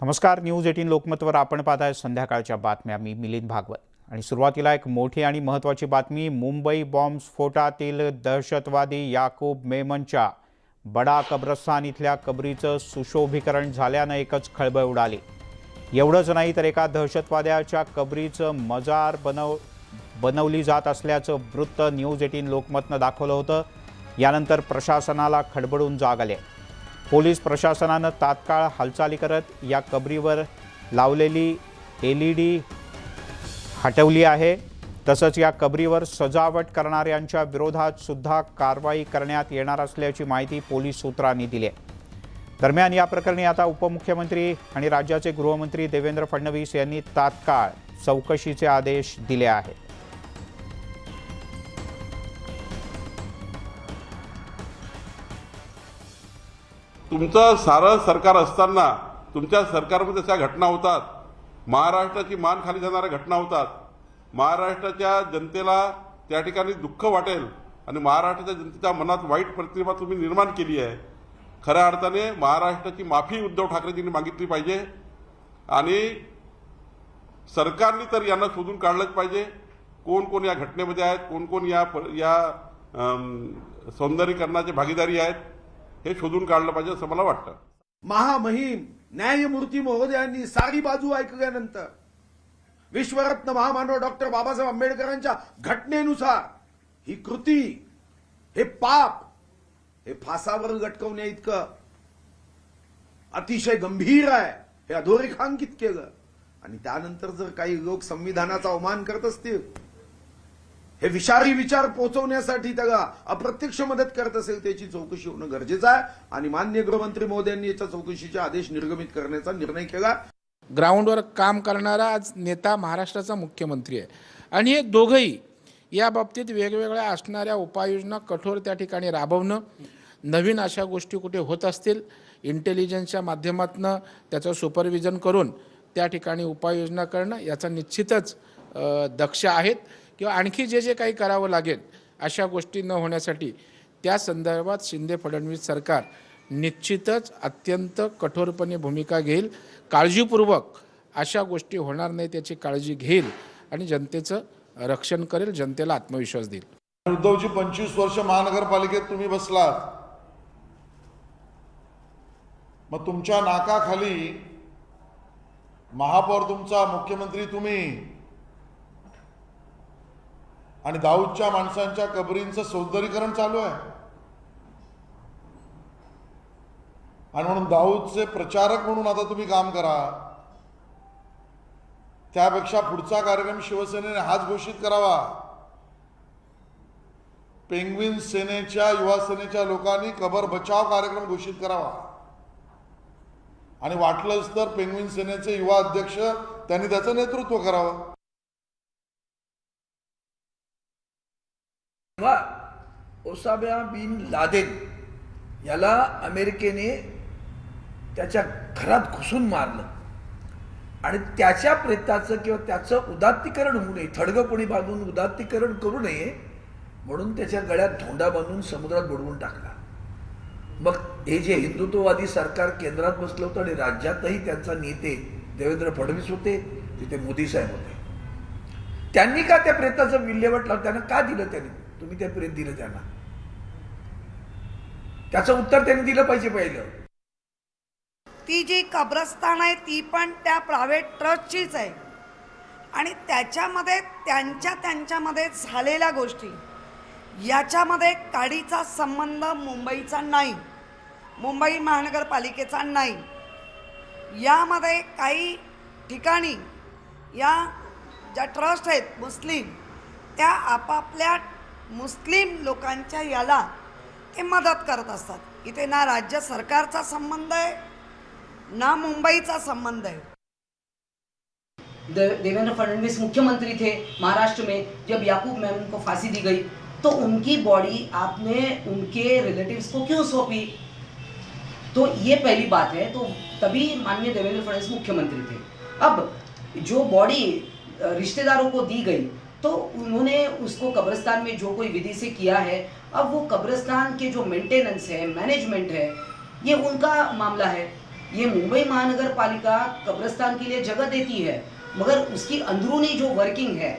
नमस्कार. न्यूज 18 लोकमतवर आपण पाहताय संध्याकाळच्या बातम्या. मी मिलिंद भागवत आणि सुरुवातीला एक मोठी आणि महत्त्वाची बातमी. मुंबई बॉम्बस्फोटातील दहशतवादी याकूब मेमनच्या बडा कब्रस्तान इथल्या कबरीचं सुशोभीकरण झाल्यानं एकच खळबळ उडाली. एवढंच नाही तर एका दहशतवाद्याच्या कबरीचं मजार बनवली जात असल्याचं वृत्त न्यूज 18 लोकमतनं दाखवलं होतं. यानंतर प्रशासनाला खडबडून जाग आले. पोलीस प्रशासनानं तात्काळ हालचाली करत या कबरीवर लावलेली LED हटवली आहे. तसंच या कबरीवर सजावट करणाऱ्यांच्या विरोधात सुद्धा कारवाई करण्यात येणार असल्याची माहिती पोलीस सूत्रांनी दिली आहे. दरम्यान या प्रकरणी आता उपमुख्यमंत्री आणि राज्याचे गृहमंत्री देवेंद्र फडणवीस यांनी तात्काळ चौकशीचे आदेश दिले आहेत. तुमचं सारं सरकार असताना तुमच्या सरकारमध्ये अशा घटना होतात. महाराष्ट्राची मान खाली जाणाऱ्या घटना होतात. महाराष्ट्राच्या जनतेला त्या ठिकाणी दुःख वाटेल आणि महाराष्ट्राच्या जनतेच्या मनात वाईट प्रतिमा तुम्ही निर्माण केली आहे. खऱ्या अर्थाने महाराष्ट्राची माफी उद्धव ठाकरेजींनी मागितली पाहिजे आणि सरकारने तर यांना शोधून काढलंच पाहिजे. कोण कोण या घटनेमध्ये आहेत, कोण कोण या सौंदर्यीकरणाचे भागीदारी आहेत हे शोधून काढलं पाहिजे असं मला वाटतं. महामहिम न्यायमूर्ती महोदयांनी सारी बाजू ऐकल्यानंतर विश्वरत्न महामानव डॉक्टर बाबासाहेब आंबेडकरांच्या घटनेनुसार ही कृती, हे पाप, हे फासावर लटकवण्या इतकं अतिशय गंभीर आहे हे अधोरेखांकित केलं. आणि त्यानंतर जर काही लोक संविधानाचा अवमान करत असतील, हे विषारी विचार पोहोचवण्यासाठी त्याला अप्रत्यक्ष मदत करत असेल, त्याची चौकशी होणं गरजेचं आहे. आणि माननीय गृहमंत्री महोदयांनी याच्या चौकशीचे आदेश निर्गमित करण्याचा निर्णय केला. ग्राउंडवर काम करणारा आज नेता महाराष्ट्राचा मुख्यमंत्री आहे आणि हे दोघंही या बाबतीत वेगवेगळ्या असणाऱ्या उपाययोजना कठोर त्या ठिकाणी राबवणं, नवीन अशा गोष्टी कुठे होत असतील इंटेलिजन्सच्या माध्यमातून त्याचं सुपरविजन करून त्या ठिकाणी उपाययोजना करणं याचा निश्चितच दक्ष आहेत. किंवा आणखी जे काही करावं लागेल अशा गोष्टी न होण्यासाठी त्या संदर्भात शिंदे फडणवीस सरकार निश्चितच अत्यंत कठोरपणे भूमिका घेईल. काळजीपूर्वक अशा गोष्टी होणार नाही त्याची काळजी घेईल आणि जनतेचं रक्षण करेल, जनतेला आत्मविश्वास देईल. उद्धवजी 25 वर्ष महानगरपालिकेत तुम्ही बसलात, मग तुमच्या नाकाखाली महापौर तुमचा, मुख्यमंत्री तुम्ही, आणि दाऊदच्या माणसांच्या कबरींचं सौंदर्यीकरण चालू आहे. आणि म्हणून दाऊदचे प्रचारक म्हणून आता तुम्ही काम करा. त्यापेक्षा पुढचा कार्यक्रम शिवसेनेने हाच घोषित करावा. पेंग्विन सेनेच्या, युवा सेनेच्या लोकांनी कबर बचाव कार्यक्रम घोषित करावा आणि वाटलंच तर पेंग्विन सेनेचे युवा अध्यक्ष त्यांनी त्याचं नेतृत्व करावं. ओसामा बिन लादेन याला अमेरिकेने त्याच्या घरात घुसून मारलं आणि त्याच्या प्रेताचं किंवा त्याचं उदात्तीकरण होऊ नये, थडगं कोणी बांधून उदात्तीकरण करू नये म्हणून त्याच्या गळ्यात धोंडा बांधून समुद्रात बुडवून टाकला. मग हे जे हिंदुत्ववादी सरकार केंद्रात बसलं होतं आणि राज्यातही त्यांचा नेते देवेंद्र फडणवीस होते, तिथे मोदी साहेब होते. त्यांनी का त्या प्रेताचं विल्हेवाट लावलं? त्यांना का दिलं? त्यांनी तुम्ही ते प्रेत दिलं त्यांना, त्याचं उत्तर त्यांनी दिलं पाहिजे. पहिलं ती जी कब्रस्तान आहे ती पण त्या प्रायव्हेट ट्रस्टचीच आहे आणि त्याच्यामध्ये त्यांच्यामध्ये झालेल्या गोष्टी, याच्यामध्ये काडीचा संबंध मुंबईचा नाही, मुंबई महानगरपालिकेचा नाही. यामध्ये काही ठिकाणी या ज्या ट्रस्ट आहेत मुस्लिम, त्या आपापल्या मुस्लिम लोकांच्या याला ते मदत करत असतात. इथे ना राज्य सरकारचा संबंध आहे ना मुंबईचा संबंध है। देवेंद्र फडणवीस मुख्यमंत्री थे महाराष्ट्र में, जब याकूब मेमन को फांसी दी गई तो उनकी बॉडी आपने उनके रिलेटिव्स को क्यों सौंपी? तो ये पहली बात है। तो तभी माननीय देवेंद्र फडणवीस मुख्यमंत्री थे। अब जो बॉडी रिश्तेदारों को दी गई तो उन्होंने उसको कब्रिस्तान में जो कोई विधि से किया है, अब वो कब्रिस्तान के जो मेंटेनेंस है, मैनेजमेंट है, ये उनका मामला है। ये मुंबई महानगर पालिका कब्रिस्तान के लिए जगह देती है, मगर उसकी अंदरूनी जो वर्किंग है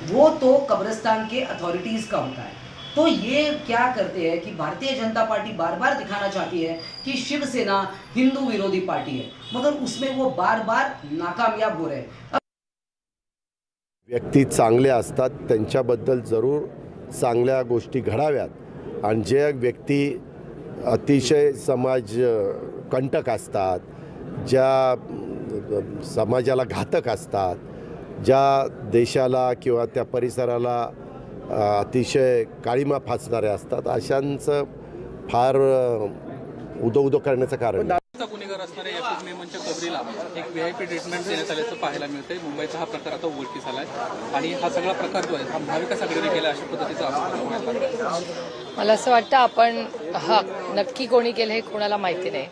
वो तो कब्रिस्तान के अथॉरिटीज का होता है। तो ये क्या करते हैं कि भारतीय जनता पार्टी बार बार दिखाना चाहती है कि शिवसेना हिंदू विरोधी पार्टी है, मगर उसमें वो बार बार नाकामयाब हो रहे हैं। व्यक्ती चांगले असतात, त्यांच्याबद्दल जरूर चांगल्या गोष्टी घडाव्यात आणि जे व्यक्ती अतिशय समाज कंटक असतात, ज्या समाजाला घातक असतात, ज्या देशाला किंवा त्या परिसराला अतिशय काळीमा फासणारे असतात, अशांचं फार उदो करण्याचं कारण आहे. गुन्हेगार असणाऱ्या याकूब मेमनच्या कबरीला एक VIP ट्रीटमेंट देण्यात आल्याचं पाहायला मिळतंय. मुंबईचा हा प्रकार आता उघडकीस आलाय आणि हा सगळा प्रकार जो आहे हा महाविकास आघाडीने केला अशा पद्धतीचा आरोप मला असं वाटतं आपण नक्की कोणी केलं हे कोणाला माहिती नाही.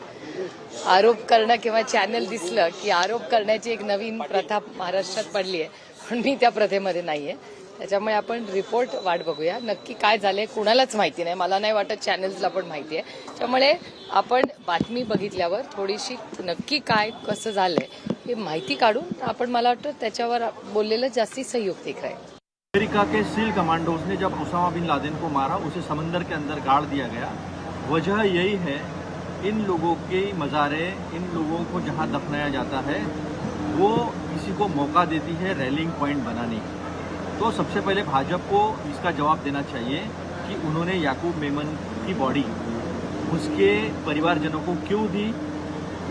आरोप करणं किंवा चॅनल दिसलं की आरोप करण्याची एक नवीन प्रथा महाराष्ट्रात पडली आहे, पण मी त्या प्रथेमध्ये नाही आहे. त्याच्यामुळे आपण रिपोर्ट वाट बघूया. नक्की काय झालंय कुणालाच माहिती नाही. मला नाही वाटत चॅनल्सला पण माहिती आहे. त्यामुळे आपण बातमी बघितल्यावर थोडीशी नक्की काय कसं झालंय हे माहिती काढून आपण मला वाटतं त्याच्यावर बोललेलं जास्ती संयुक्तिक राहील. अमेरिका के सील कमांडोज ने जब ओसामा बिन लादेन को मारा, उसे समंदर के अंदर गाड़ दिया गया. वजह यही है, इन लोगों के मज़ारे, इन लोगों को जहां दफनाया जाता है वो किसी को मौका देती है रैलिंग पॉइंट बनाने की. तो सबसे पहले भाजपा को इसका जवाब देना चाहिए कि उन्होंने याकूब मेमन की बॉडी उसके परिवारजनों को क्यों दी,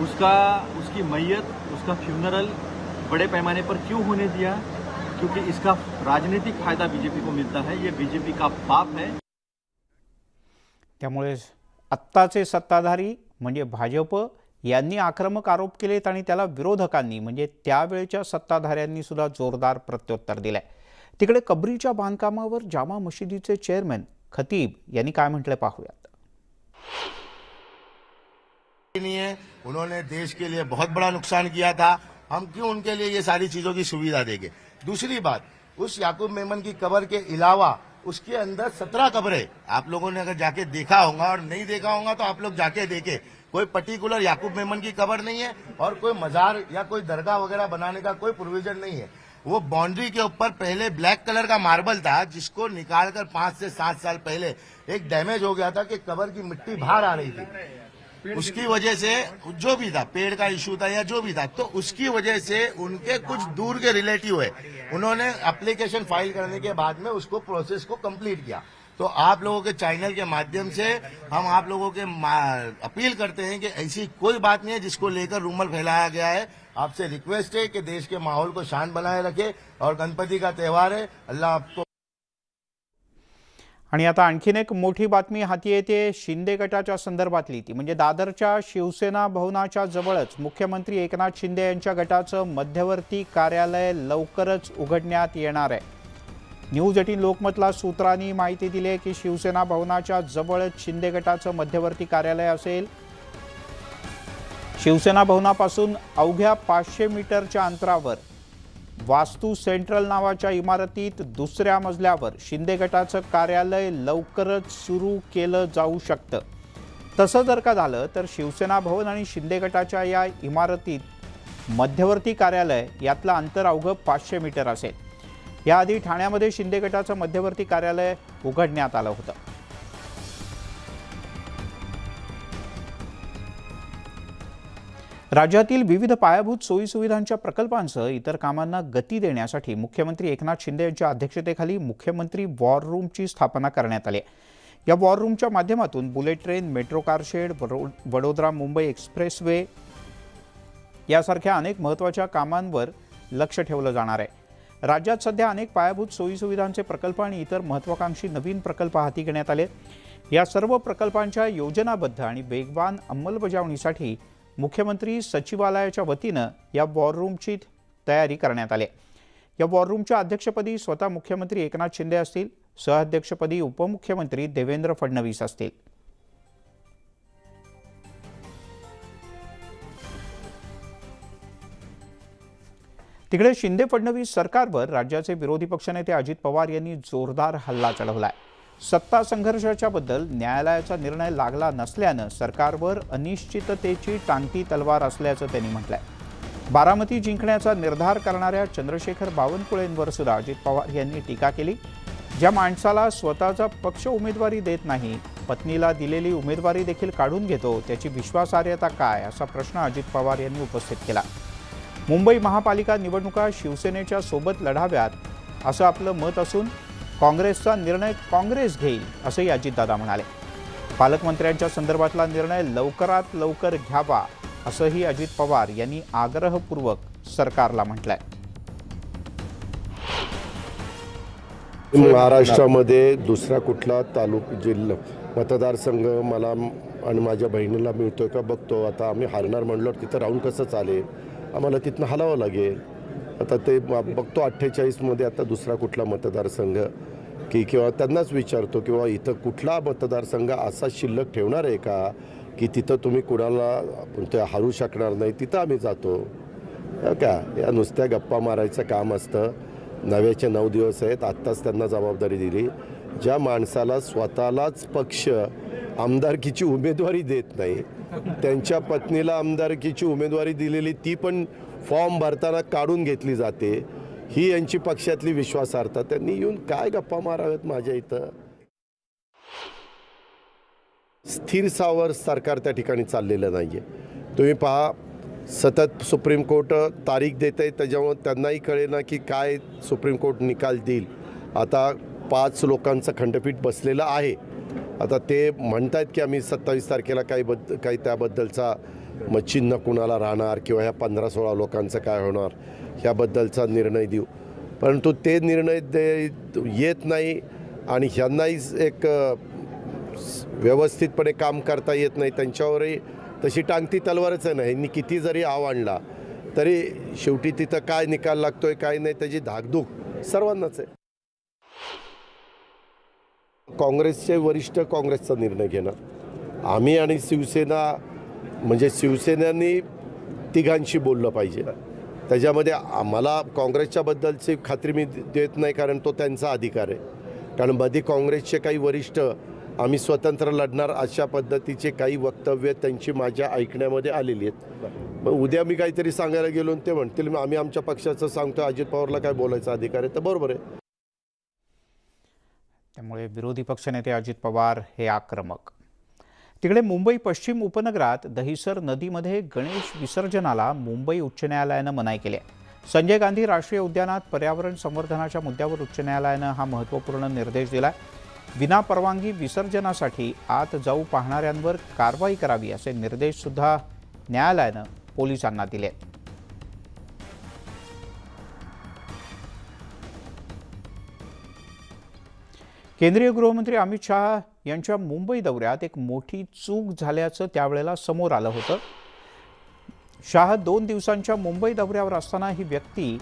उसकी मैयत, उसका फ्यूनरल बड़े पैमाने पर क्यों होने दिया, क्योंकि इसका राजनीतिक फायदा बीजेपी को मिलता है. ये बीजेपी का पाप है. त्यामुळे आत्ताचे सत्ताधारी म्हणजे भाजप यांनी आक्रमक आरोप केलेत आणि त्याला विरोधकांनी म्हणजे त्यावेळच्या सत्ताधाऱ्यांनी सुद्धा जोरदार प्रत्युत्तर दिलंय. तिकडे कबरीच्या बांधकामावर जामा मशिदीचे चेअरमॅन खतीब यांनी काय म्हटलंय पाहूयात. उन्होंने देश के लिए बहुत बड़ा नुकसान किया था, हम क्यों उनके लिए ये सारी चीजों की सुविधा देंगे. दूसरी बात, उस याकूब मेमन की कब्र के अलावा उसके अंदर 17 कब्रें, आप लोगों ने अगर जाके देखा होगा और नहीं देखा होगा तो आप लोग जाके देखें. कोई पर्टिकुलर याकूब मेमन की कब्र नहीं है और कोई मजार या कोई दरगाह वगैरह बनाने का कोई प्रोविजन नहीं है. वो बाउंड्री के ऊपर पहले ब्लैक कलर का मार्बल था, जिसको निकालकर 5 से 7 साल पहले एक डैमेज हो गया था कि कब्र की मिट्टी बाहर आ रही थी. उसकी वजह से जो भी था, पेड़ का इशू था या जो भी था, तो उसकी वजह से उनके कुछ दूर के रिलेटिव है, उन्होंने एप्लीकेशन फाइल करने के बाद में उसको प्रोसेस को कंप्लीट किया. तो आप लोगों के चैनल के माध्यम से हम आप लोगों के अपील करते हैं कि ऐसी कोई बात नहीं है जिसको लेकर रूमर फैलाया गया है. आपसे रिक्वेस्ट है कि देश के माहौल को शांत बनाए रखे और गणपति का त्यौहार है. अल्लाह आपको. आणि आता आणखीन एक मोठी बातमी हाती येते शिंदे गटाच्या संदर्भातली. ती म्हणजे दादरच्या शिवसेना भवनाच्या जवळच मुख्यमंत्री एकनाथ शिंदे यांच्या गटाचं मध्यवर्ती कार्यालय लवकरच उघडण्यात येणार आहे. न्यूज 18 लोकमतला सूत्रांनी माहिती दिली आहे की शिवसेना भवनाच्या जवळच शिंदे गटाचं मध्यवर्ती कार्यालय असेल. शिवसेना भवनापासून अवघ्या 500 मीटरच्या अंतरावर वास्तू सेंट्रल नावाच्या इमारतीत दुसऱ्या मजल्यावर शिंदे गटाचं कार्यालय लवकरच सुरू केलं जाऊ शकतं. तसं जर का झालं तर शिवसेना भवन आणि शिंदे गटाच्या या इमारतीत मध्यवर्ती कार्यालय यातलं अंतर अवघं 500 मीटर असेल. याआधी ठाण्यामध्ये शिंदे गटाचं मध्यवर्ती कार्यालय उघडण्यात आलं होतं. राज्यातील विविध पायाभूत सोयीसुविधांच्या प्रकल्पांसह इतर कामांना गती देण्यासाठी मुख्यमंत्री एकनाथ शिंदे यांच्या अध्यक्षतेखाली मुख्यमंत्री वॉर रूमची स्थापना करण्यात आली. या वॉर रूमच्या माध्यमातून bullet train, metro car shed, Vadodara Mumbai expressway यासारख्या अनेक महत्त्वाच्या कामांवर लक्ष ठेवलं जाणार आहे. राज्यात सध्या अनेक पायाभूत सोयीसुविधांचे प्रकल्प आणि इतर महत्त्वाकांक्षी नवीन प्रकल्प हाती घेण्यात आले. या सर्व प्रकल्पांच्या योजनाबद्ध आणि वेगवान अंमलबजावणीसाठी मुख्यमंत्री सचिवालयाच्या वतीनं या वॉर रूमची तयारी करण्यात आली. या वॉर रूमच्या अध्यक्षपदी स्वतः मुख्यमंत्री एकनाथ शिंदे असतील. सहअध्यक्षपदी उपमुख्यमंत्री देवेंद्र फडणवीस असतील. तिकडे शिंदे फडणवीस सरकारवर राज्याचे विरोधी पक्षनेते अजित पवार यांनी जोरदार हल्ला चढवलाय. सत्ता संघर्षाच्या बद्दल न्यायालयाचा निर्णय लागला नसल्यानं सरकारवर अनिश्चिततेची टांगती तलवार असल्याचं त्यांनी म्हटलंय. बारामती जिंकण्याचा निर्धार करणाऱ्या चंद्रशेखर बावनकुळेंवर सुद्धा अजित पवार यांनी टीका केली. ज्या माणसाला स्वतःचा पक्ष उमेदवारी देत नाही, पत्नीला दिलेली उमेदवारी देखील काढून घेतो, त्याची विश्वासार्हता काय, असा प्रश्न अजित पवार यांनी उपस्थित केला. मुंबई महापालिका निवडणुका शिवसेनेच्या सोबत लढाव्यात असं आपलं मत असून काँग्रेसचा निर्णय काँग्रेस घेईल, असंही अजितदादा म्हणाले. पालकमंत्र्यांच्या संदर्भातला निर्णय लवकरात लवकर घ्यावा, असंही अजित पवार यांनी आग्रहपूर्वक सरकारला म्हटलंय. महाराष्ट्रामध्ये दुसरा कुठला जिल्हा मतदारसंघ मला आणि माझ्या बहिणीला मिळतोय का बघतो. आता आम्ही हारणार म्हणलो तिथं राहून कसं चालेल, आम्हाला तिथनं हलावं लागेल. आता ते बघतो 48मध्ये आता दुसरा कुठला मतदारसंघ किंवा त्यांनाच विचारतो किंवा इथं कुठला मतदारसंघ असा शिल्लक ठेवणार आहे का की तिथं तुम्ही कुणाला ते हरू शकणार नाही, तिथं आम्ही जातो का. या नुसत्या गप्पा मारायचं काम असतं. 9चे 9 दिवस आहेत. आत्ताच त्यांना जबाबदारी दिली. ज्या माणसाला स्वतःलाच पक्ष आमदारकीची उमेदवारी देत नाही, त्यांच्या पत्नीला आमदारकीची उमेदवारी दिलेली ती पण फॉर्म भरताना काढून घेतली जाते, ही यांची पक्षातली विश्वासार्हता. त्यांनी येऊन काय गप्पा माराव्यात माझ्या इथं. स्थिर सावर सरकार त्या ठिकाणी चाललेलं नाही आहे. तुम्ही पहा, सतत सुप्रीम कोर्ट तारीख देत आहे, त्याच्यामुळे त्यांनाही कळेना की काय सुप्रीम कोर्ट निकाल देईल. आता 5 लोकांचं खंडपीठ बसलेलं आहे. आता ते म्हणत आहेत की आम्ही 27 तारखेला काही त्याबद्दलचा मग चिन्ह कुणाला राहणार किंवा ह्या 15-16 लोकांचं काय होणार ह्याबद्दलचा निर्णय देऊ. परंतु ते निर्णय येत नाही आणि ह्यांनाही एक व्यवस्थितपणे काम करता येत नाही. त्यांच्यावरही तशी टांगती तलवारच आहे ना. ह्यांनी किती जरी आणला तरी शेवटी तिथं काय निकाल लागतोय काय नाही त्याची धाकधूक सर्वांनाच आहे. काँग्रेसचे वरिष्ठ काँग्रेसचा निर्णय घेणार. आम्ही आणि शिवसेना म्हणजे शिवसेनेनी तिघांशी बोललं पाहिजे. त्याच्यामध्ये आम्हाला काँग्रेसच्या बद्दलची खात्री मी देत नाही, कारण तो त्यांचा अधिकार आहे. कारण मध्ये काँग्रेसचे काही वरिष्ठ आम्ही स्वतंत्र लढणार अशा पद्धतीचे काही वक्तव्य त्यांची माझ्या ऐकण्यामध्ये आलेली आहेत. मग उद्या मी काहीतरी सांगायला गेलो ते म्हणतील आम्ही आमच्या पक्षाचं सांगतो, अजित पवारला काय बोलायचा अधिकार आहे, तर बरोबर आहे. त्यामुळे विरोधी पक्षनेते अजित पवार हे आक्रमक. तिकडे मुंबई पश्चिम उपनगरात दहिसर नदीमध्ये गणेश विसर्जनाला मुंबई उच्च न्यायालयानं मनाई केली आहे. संजय गांधी राष्ट्रीय उद्यानात पर्यावरण संवर्धनाच्या मुद्द्यावर उच्च न्यायालयानं हा महत्त्वपूर्ण निर्देश दिला. विनापरवानगी विसर्जनासाठी आत जाऊ पाहणाऱ्यांवर कारवाई करावी असे निर्देश सुद्धा न्यायालयानं पोलिसांना दिले. केंद्रीय गृहमंत्री अमित शहा यांच्या मुंबई दौऱ्यात एक मोठी चूक झाल्याचं त्यावेळेला समोर आलं होतं. शहा 2 दिवसांच्या मुंबई दौऱ्यावर असताना ही व्यक्ती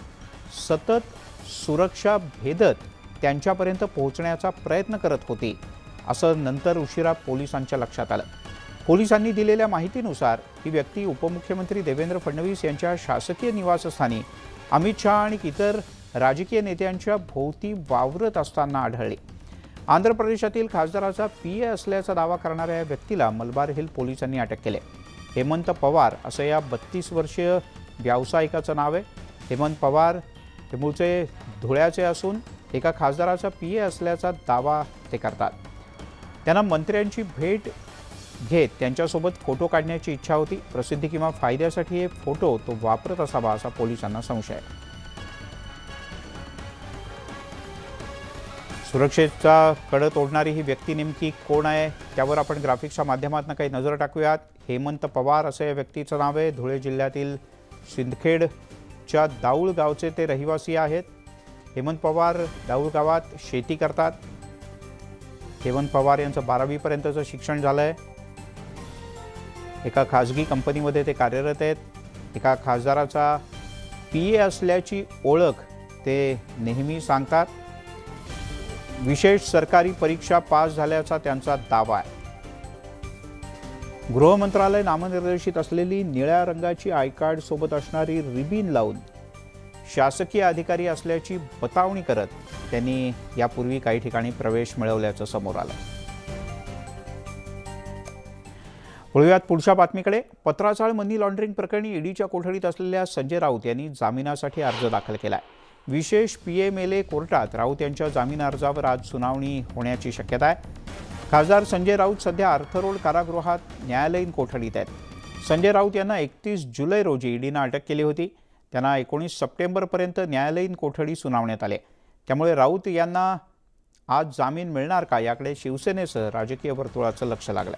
सतत सुरक्षा भेदत त्यांच्यापर्यंत पोहोचण्याचा प्रयत्न करत होती, असं नंतर उशिरा पोलिसांच्या लक्षात आलं. पोलिसांनी दिलेल्या माहितीनुसार ही व्यक्ती उपमुख्यमंत्री देवेंद्र फडणवीस यांच्या शासकीय निवासस्थानी अमित शहा आणि इतर राजकीय नेत्यांच्या भोवती वावरत असताना आढळली. आंध्र प्रदेशातील खासदाराचा PA असल्याचा दावा करणाऱ्या या व्यक्तीला मलबार हिल पोलिसांनी अटक केली. हेमंत पवार असं या 32 वर्षीय व्यावसायिकाचं नाव आहे. हेमंत पवार हे मूळचे धुळ्याचे असून एका खासदाराचा PA असल्याचा दावा ते करतात. त्यांना मंत्र्यांची भेट घेत त्यांच्यासोबत फोटो काढण्याची इच्छा होती. प्रसिद्धी किंवा फायद्यासाठी हे फोटो तो वापरत असावा असा पोलिसांना संशय आहे. सुरक्षेचा कड तोडणारी ही व्यक्ती नेमकी कोण आहे त्यावर आपण ग्राफिक्सच्या माध्यमातून काही नजर टाकूयात. हेमंत पवार असं या व्यक्तीचं नाव आहे. धुळे जिल्ह्यातील सिंदखेडच्या दाऊळ गावचे ते रहिवासी आहेत. हेमंत पवार दाऊळ गावात शेती करतात. हेमंत पवार यांचं 12वीपर्यंतचं शिक्षण झालं आहे. एका खाजगी कंपनीमध्ये ते कार्यरत आहेत. एका खासदाराचा PA असल्याची ओळख ते नेहमी सांगतात. विशेष सरकारी परीक्षा पास झाल्याचा त्यांचा दावा आहे. गृह मंत्रालय नामनिर्देशित असलेली निळ्या रंगाची आय कार्ड सोबत असणारी रिबीन लावून शासकीय अधिकारी असल्याची बतावणी करत त्यांनी यापूर्वी काही ठिकाणी प्रवेश मिळवल्याचं समोर आलं. वळूयात पुढच्या बातमीकडे. पत्राचाळ मनी लॉन्ड्रिंग प्रकरणी ईडीच्या कोठडीत असलेल्या संजय राऊत यांनी जामिनासाठी अर्ज दाखल केलाय. विशेष PMLA कोर्टात राऊत यांच्या जामीन अर्जावर आज सुनावणी होण्याची शक्यता आहे. खासदार संजय राऊत सध्या अर्थरोड कारागृहात न्यायालयीन कोठडीत आहेत. संजय राऊत यांना 31 जुलै रोजी ईडीनं अटक केली होती. त्यांना 19 सप्टेंबरपर्यंत न्यायालयीन कोठडी सुनावण्यात आली. त्यामुळे राऊत यांना आज जामीन मिळणार का याकडे शिवसेनेसह राजकीय वर्तुळाचं लक्ष लागलं.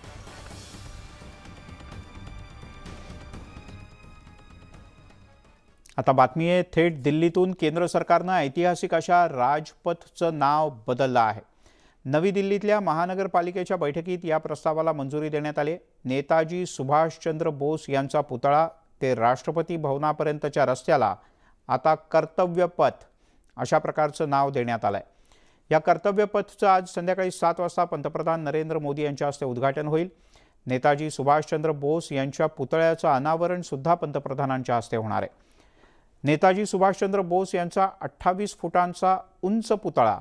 आता बातमी आहे थेट दिल्लीतून. केंद्र सरकारनं ऐतिहासिक अशा राजपथचं नाव बदललं आहे. नवी दिल्लीतल्या महानगरपालिकेच्या बैठकीत या प्रस्तावाला मंजुरी देण्यात आली. नेताजी सुभाषचंद्र बोस यांचा पुतळा ते राष्ट्रपती भवनापर्यंतच्या रस्त्याला आता कर्तव्यपथ अशा प्रकारचं नाव देण्यात आलंय. या कर्तव्यपथचं आज संध्याकाळी 7 वाजता पंतप्रधान नरेंद्र मोदी यांच्या हस्ते उद्घाटन होईल. नेताजी सुभाषचंद्र बोस यांच्या पुतळ्याचं अनावरण सुद्धा पंतप्रधानांच्या हस्ते होणार आहे. नेताजी सुभाषचंद्र बोस यांचा 28 फुटांचा उंच पुतळा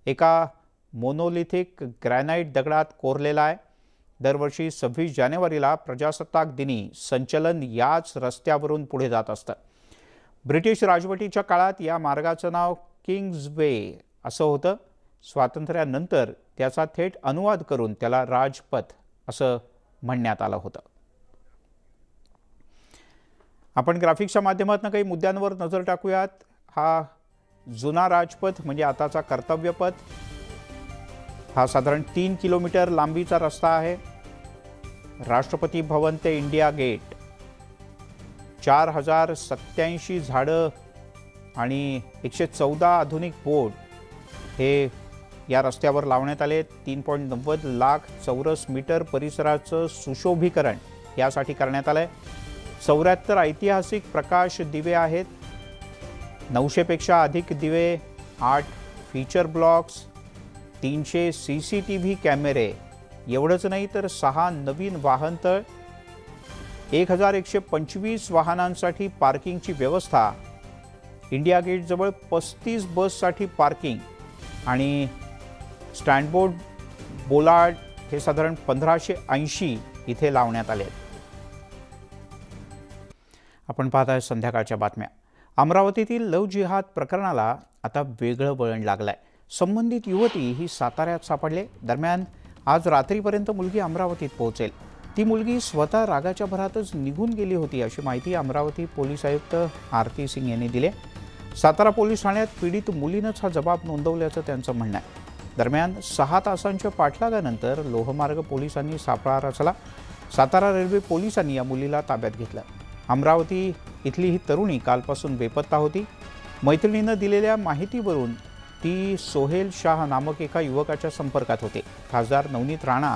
एका मोनोलिथिक ग्रॅनाइट दगडात कोरलेला आहे. दरवर्षी 26 जानेवारीला प्रजासत्ताक दिनी संचलन याच रस्त्यावरून पुढे जात असतं. ब्रिटिश राजवटीच्या काळात या मार्गाचं नाव किंग्ज वे असं होतं. स्वातंत्र्यानंतर त्याचा थेट अनुवाद करून त्याला राजपथ असं म्हणण्यात आलं होतं. आपण ग्राफिक्सच्या माध्यमातून काही मुद्द्यांवर नजर टाकूयात. हा जुना राजपथ म्हणजे आताचा कर्तव्यपथ. हा साधारण 3 किलोमीटर लांबीचा रस्ता आहे. राष्ट्रपती भवन ते इंडिया गेट 4087 झाडं आणि 114 आधुनिक बोर्ड हे या रस्त्यावर लावण्यात आले. 3.90 लाख चौरस मीटर परिसराचं सुशोभीकरण यासाठी करण्यात आलंय. 74 ऐतिहासिक प्रकाश दिवे आहेत. 900 पेक्षा अधिक दिवे, 8 फीचर ब्लॉक्स, 300 CCTV कॅमेरे. एवढंच नाही तर 6 नवीन वाहनतळ, 1125 वाहनांसाठी पार्किंगची व्यवस्था, इंडिया गेटजवळ 35 बससाठी पार्किंग आणि स्टँडबोर्ड बोलार्ड हे साधारण 1580 इथे लावण्यात आले. आपण पाहताय संध्याकाळच्या बातम्या. अमरावतीतील लव जिहाद प्रकरणाला आता वेगळं वळण लागलंय. संबंधित युवती ही साताऱ्यात सापडले. दरम्यान आज रात्रीपर्यंत मुलगी अमरावतीत पोहोचेल. ती मुलगी स्वतः रागाच्या भरातच निघून गेली होती अशी माहिती अमरावती पोलीस आयुक्त आरती सिंग यांनी दिली. सातारा पोलीस ठाण्यात पीडित मुलीनंच हा जबाब नोंदवल्याचं त्यांचं म्हणणं आहे. दरम्यान 6 तासांच्या पाठलागानंतर लोहमार्ग पोलिसांनी सापळा रचला. सातारा रेल्वे पोलिसांनी या मुलीला ताब्यात घेतलं. अमरावती इथली ही तरुणी कालपासून बेपत्ता होती. मैत्रिणीनं दिलेल्या माहितीवरून ती सोहेल शाह नामक एका युवकाच्या संपर्कात होते. खासदार नवनीत राणा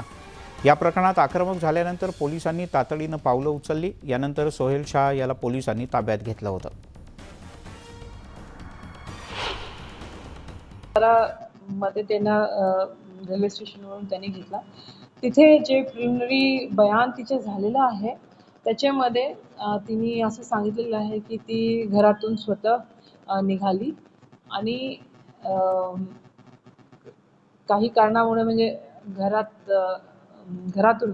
या प्रकरणात आक्रमक झाल्यानंतर पोलिसांनी तातडीनं पावलं उचलली. यानंतर सोहेल शाह याला पोलिसांनी ताब्यात घेतलं होतं. मध्ये त्यांना रेल्वे स्टेशनवरून त्यांनी घेतला. तिथे जे प्रिलिमिनरी बयान तिचे झालेलं आहे त्याच्यामध्ये तिने असं सांगितलेलं आहे की ती घरातून स्वतः निघाली आणि काही कारणामुळे म्हणजे घरातून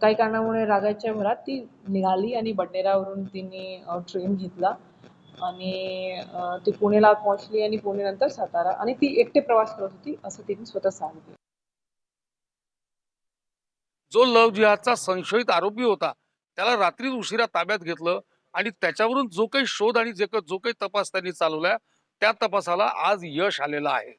काही कारणामुळे रागाच्या भरात ती निघाली आणि बडनेरावरून तिने ट्रेन घेतला आणि ती पुणेला पोहोचली आणि पुणेनंतर सातारा आणि ती एकटे प्रवास करत होती असं तिने स्वतः सांगितलं. जो लव जिहादचा संशयित आरोपी होता त्याला रात्री उशिरा ताब्यात घेतलं आणि त्याच्यावरून जो काही शोध आणि जो काही तपास त्यांनी चालवला त्या तपासाला आज यश आलेलं आहे.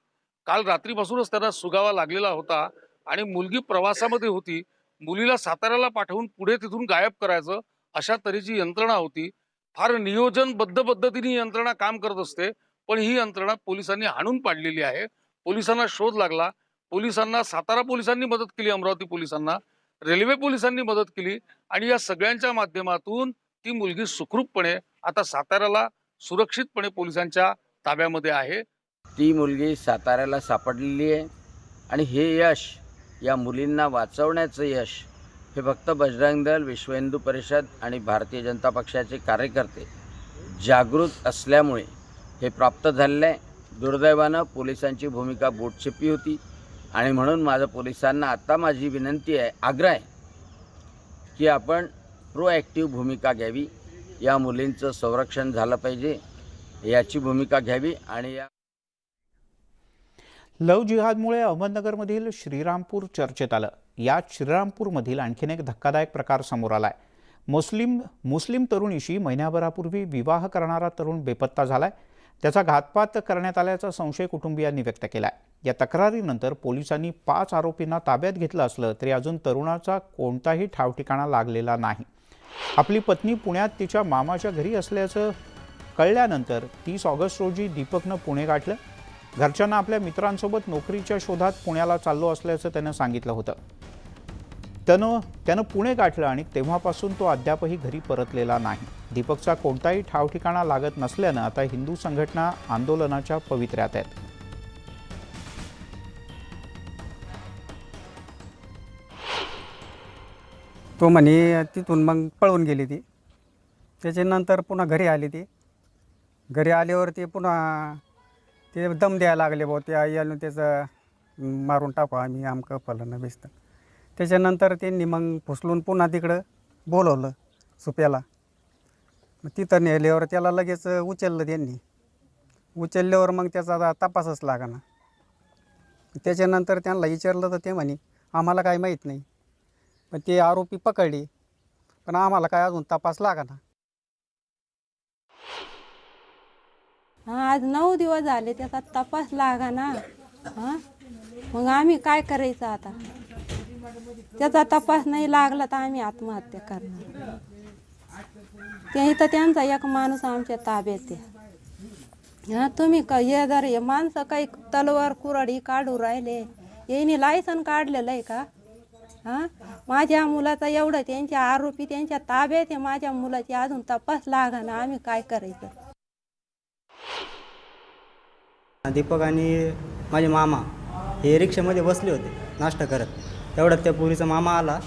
काल रात्रीपासूनच त्यांना सुगावा लागलेला होता आणि मुलगी प्रवासामध्ये होती. मुलीला साताऱ्याला पाठवून पुढे तिथून गायब करायचं अशा तऱ्हेची यंत्रणा होती. फार नियोजनबद्ध पद्धतीने यंत्रणा काम करत असते, पण ही यंत्रणा पोलिसांनी हाणून पाडलेली आहे. पोलिसांना शोध लागला. पोलिसांना सातारा पोलिसांनी मदत केली, अमरावती पोलिसांना, रेल्वे पोलिसांनी मदत केली आणि या सगळ्यांच्या माध्यमातून ती मुलगी सुखरूपपणे आता साताऱ्याला सुरक्षितपणे पोलिसांच्या ताब्यामध्ये आहे. ती मुलगी साताऱ्याला सापडलेली आहे आणि हे यश, या मुलींना वाचवण्याचं यश हे फक्त बजरंग दल, विश्व हिंदू परिषद आणि भारतीय जनता पक्षाचे कार्यकर्ते जागृत असल्यामुळे हे प्राप्त झालेलं आहे. दुर्दैवानं पोलिसांची भूमिका बोटचेपी होती आणि म्हणून माझं पोलिसांना आता माझी विनंती आहे, आग्रह आहे की आपण प्रोॲक्टिव्ह भूमिका घ्यावी. या मुलींचं संरक्षण झालं पाहिजे याची भूमिका घ्यावी. आणि या लव्ह जिहादमुळे अहमदनगरमधील श्रीरामपूर चर्चेत आलं. यात श्रीरामपूरमधील आणखीन एक धक्कादायक प्रकार समोर आलाय. मुस्लिम तरुणीशी महिन्याभरापूर्वी विवाह करणारा तरुण बेपत्ता झालाय. त्याचा घातपात करण्यात आल्याचा संशय कुटुंबियांनी व्यक्त केलाय. या तक्रारीनंतर पोलिसांनी 5 आरोपींना ताब्यात घेतलं असलं तरी अजून तरुणाचा कोणताही ठावठिकाणा लागलेला नाही. आपली पत्नी पुण्यात तिच्या मामाच्या घरी असल्याचं कळल्यानंतर 30 ऑगस्ट रोजी दीपकनं पुणे गाठलं. घरच्यांना आपल्या मित्रांसोबत नोकरीच्या शोधात पुण्याला चाललो असल्याचं त्यानं सांगितलं होतं. त्यानं पुणे गाठलं आणि तेव्हापासून तो अद्यापही घरी परतलेला नाही. दीपकचा कोणताही ठावठिकाणा लागत नसल्यानं आता हिंदू संघटना आंदोलनाच्या पवित्र्यात आहेत. तो म्हणे तिथून मग पळून गेली ती. त्याच्यानंतर पुन्हा घरी आली ती. घरी आल्यावर ते पुन्हा ते दम द्यायला लागले भाऊ, ते आई आलं त्याचं मारून टाकू आम्ही आमकं फलनं बेसतं. त्याच्यानंतर त्यांनी मग फुसलून पुन्हा तिकडं बोलवलं सुप्याला. मग तिथं नेल्यावर त्याला लगेच उचललं त्यांनी. उचलल्यावर मग त्याचा तपासच लागना. त्याच्यानंतर त्यांना विचारलं तर ते म्हणे आम्हाला काय माहीत नाही. पण ते आरोपी पकडले पण आम्हाला काय अजून तपास लागना. आज 9 दिवस झाले त्याचा तपास लागना. मग आम्ही काय करायचं आता? त्याचा तपास नाही लागला तर आम्ही आत्महत्या करणार. ते इथं त्यांचा एक माणूस आमच्या ताब्यात आहे. तुम्ही हे जर हे माणसं काही तलवार कुऱ्हाडी काढू राहिले, यांनी लायसन काढलेलं आहे का? माझ्या मुलाचा एवढं त्यांच्या आरोपी त्यांच्या ताब्यात आहे, माझ्या मुलाची अजून तपास लागना. आम्ही काय करायचं? दीपक आणि माझे मामा हे रिक्षामध्ये बसले होते नाश्ता करत. तेवढ्यात त्या पोरीचा मामा आला.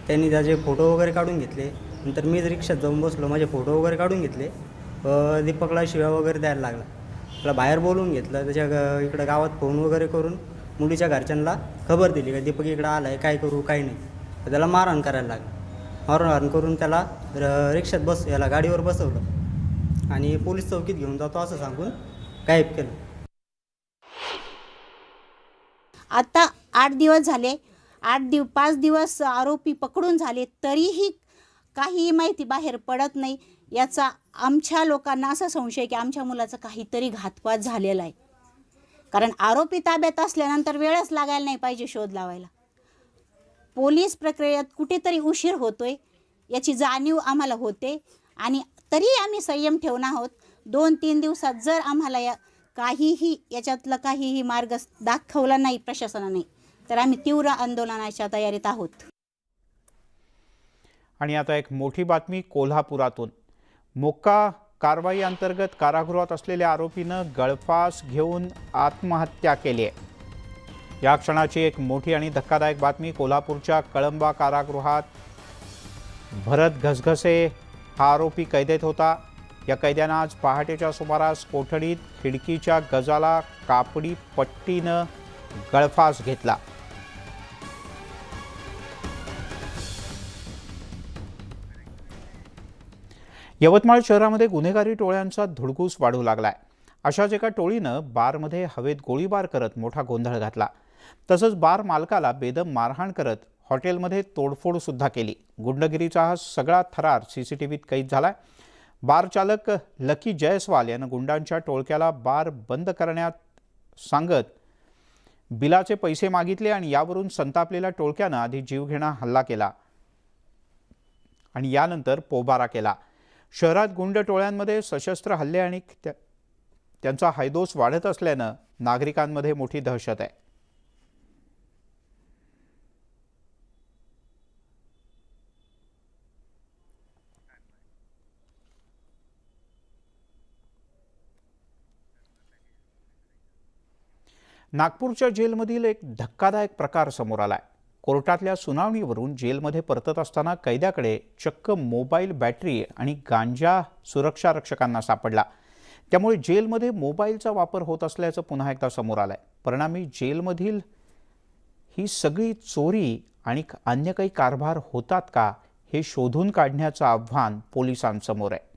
त्यांनी त्याचे फोटो वगैरे काढून घेतले. नंतर मीच रिक्षात जाऊन बसलो, माझे फोटो वगैरे काढून घेतले. दीपकला शिव्या वगैरे द्यायला लागला. त्याला बाहेर बोलवून घेतलं. त्याच्या इकडं गावात फोन वगैरे करून मुलीच्या घरच्यांना खबर दिली का दीपक इकडं आला आहे, काय करू काय नाही. तर त्याला मारहाण करायला लागलं. मारहाण करून त्याला रिक्षात याला गाडीवर बसवलं आणि पोलीस चौकीत घेऊन जातो असं सांगून गायब केलं. आता 8 दिवस झाले. 5 दिवस आरोपी पकडून झाले तरीही काही माहिती बाहेर पडत नाही. याचा आमच्या लोकांना असा संशय की आमच्या मुलाचा काहीतरी घातपात झालेला आहे. कारण आरोपी ताब्यात असल्यानंतर वेळच लागायला नाही पाहिजे शोध लावायला. पोलीस प्रक्रियेत कुठेतरी उशीर होतोय याची जाणीव आम्हाला होते आणि तरी आम्ही संयम ठेवून आहोत. 2-3 दिवसात जर आम्हाला याच्यातला काहीही मार्ग दाखवला नाही प्रशासनाने तर आम्ही तीव्र आंदोलनाच्या तयारीत आहोत. आणि आता एक मोठी बातमी कोल्हापुरातून. मोक्का कारवाई अंतर्गत कारागृहात असलेल्या आरोपीनं गळफास घेऊन आत्महत्या केली आहे. या क्षणाची एक मोठी आणि धक्कादायक बातमी. कोल्हापूरच्या कळंबा कारागृहात भरत घसघसे हा आरोपी कैदेत होता. या कैद्यानं आज पहाटेच्या सुमारास कोठडीत खिडकीच्या गजाला कापडी पट्टीनं गळफास घेतला. यवतमाळ शहरामध्ये गुन्हेगारी टोळ्यांचा धुडगूस वाढू लागलाय. अशाच एका टोळीनं बारमध्ये हवेत गोळीबार करत मोठा गोंधळ घातला. तसंच बार मालकाला बेदम मारहाण करत हॉटेलमध्ये तोडफोड सुद्धा केली. गुंडगिरीचा हा सगळा थरार सीसीटीव्हीत कैद झालाय. बार चालक लकी जयस्वाल यानं गुंडांच्या टोळक्याला बार बंद करण्यात सांगत बिलाचे पैसे मागितले आणि यावरून संतापलेल्या टोळक्यानं आधी जीवघेणा हल्ला केला आणि यानंतर पोबारा केला. शहरात गुंड टोळ्यांमध्ये सशस्त्र हल्ले आणि त्यांचा हैदोस वाढत असल्यानं नागरिकांमध्ये मोठी दहशत आहे. नागपूरच्या जेलमधील एक धक्कादायक प्रकार समोर आलाय. कोर्टातल्या सुनावणीवरून जेलमध्ये परतत असताना कैद्याकडे चक्क मोबाईल बॅटरी आणि गांजा सुरक्षा रक्षकांना सापडला. त्यामुळे जेलमध्ये मोबाईलचा वापर होत असल्याचं पुन्हा एकदा समोर आलंय. परिणामी जेलमधील ही सगळी चोरी आणि अन्य काही कारभार होतात का हे शोधून काढण्याचं आव्हान पोलिसांसमोर आहे.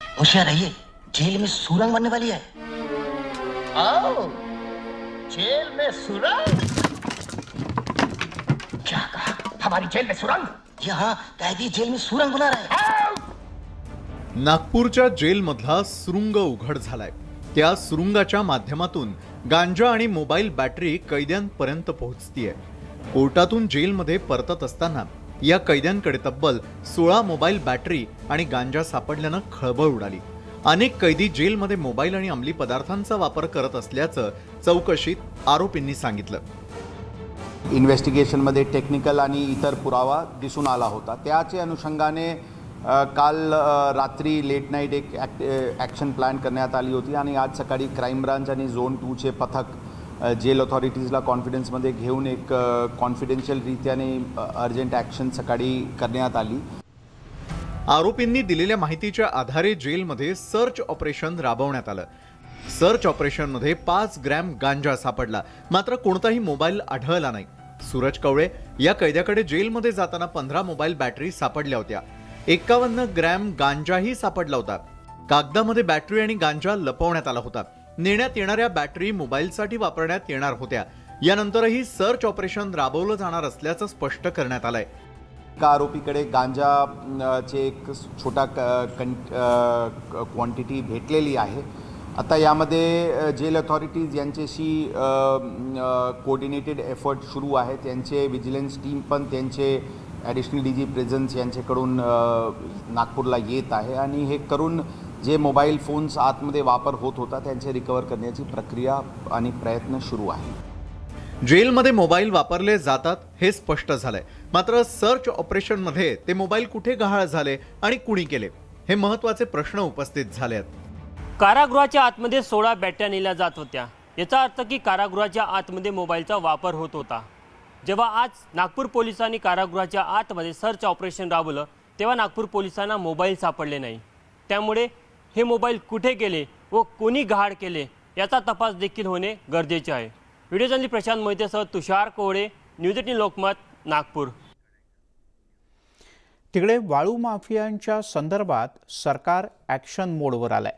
होशियार रहिए, जेल में सुरंग बनने वाली है. आओ, जेल में सुरंग? क्या कहा? हमारी जेल में सुरंग? यहाँ कैदी जेल में सुरंग बना रहे हैं. नागपूरच्या जेलमधला सुरुंग उघड झालाय. त्या सुरुंगाच्या माध्यमातून गांजा आणि मोबाईल बॅटरी कैद्यांपर्यंत पोहोचतीये. कोर्टातून जेलमध्ये परतत असताना या कैद्यांकडे तब्बल 16 मोबाईल बॅटरी आणि गांजा सापडल्यानं खळबळ उडाली. अनेक कैदी जेलमध्ये मोबाईल आणि अंमली पदार्थांचा वापर करत असल्याचं चौकशीत आरोपींनी सांगितलं. इन्व्हेस्टिगेशनमध्ये टेक्निकल आणि इतर पुरावा दिसून आला होता. त्याच्या अनुषंगाने काल रात्री लेट नाईट एक ॲक्शन प्लॅन करण्यात आली होती आणि आज सकाळी क्राईम ब्रांच आणि झोन 2चे पथक जेल ऑथॉरिटीजला कॉन्फिडन्समध्ये घेऊन एक कॉन्फिडेन्शियलरित्याने अर्जंट ॲक्शन सकाळी करण्यात आली. आरोपींनी दिलेल्या माहितीच्या आधारे जेलमध्ये सर्च ऑपरेशन राबवण्यात आलं. सर्च ऑपरेशनमध्ये 5 ग्रॅम गांजा सापडला, मात्र कोणताही मोबाईल आढळला नाही. सूरज कवळे या कैद्याकडे जेलमध्ये जाताना 15 मोबाईल बॅटरी सापडल्या होत्या. 51 ग्रॅम गांजाही सापडला होता. कागदामध्ये बॅटरी आणि गांजा लपवण्यात आला होता. नेण्यात येणाऱ्या बॅटरी मोबाईलसाठी वापरण्यात येणार होत्या. यानंतरही सर्च ऑपरेशन राबवलं जाणार असल्याचं स्पष्ट करण्यात आलंय. एका आरोपीकडे गांजाचे एक छोटा क्वांटिटी भेटलेली आहे. आता यामध्ये जेल अथॉरिटीज यांच्याशी कोऑर्डिनेटेड एफर्ट सुरू आहे. त्यांचे विजिलन्स टीम पण त्यांचे ॲडिशनल DG प्रेझन्स यांच्याकडून नागपूरला येत आहे आणि हे करून जे मोबाईल फोन्स आतमध्ये वापर होत होता त्यांचे रिकवर करण्याची प्रक्रिया आणि प्रयत्न सुरू आहे. जेलमध्ये मोबाईल वापरले जातात हे स्पष्ट झालंय. मात्र सर्च ऑपरेशनमध्ये ते मोबाईल कुठे गहाळ झाले आणि कुणी केले हे महत्त्वाचे प्रश्न उपस्थित झाले आहेत. कारागृहाच्या आतमध्ये 16 बॅटऱ्या नेल्या जात होत्या. याचा अर्थ की कारागृहाच्या आतमध्ये मोबाईलचा वापर होत होता. जेव्हा आज नागपूर पोलिसांनी कारागृहाच्या आतमध्ये सर्च ऑपरेशन राबवलं तेव्हा नागपूर पोलिसांना मोबाईल सापडले नाही. त्यामुळे हे मोबाईल कुठे गेले व कोणी गहाळ केले याचा तपास देखील होणे गरजेचे आहे. व्हिडिओ जर्नलिस्ट प्रशांत मोहितेसह तुषार कोवळे, न्यूज 18 लोकमत, नागपूर. तिकडे वाळू माफियांच्या संदर्भात सरकार ॲक्शन मोडवर आलंय.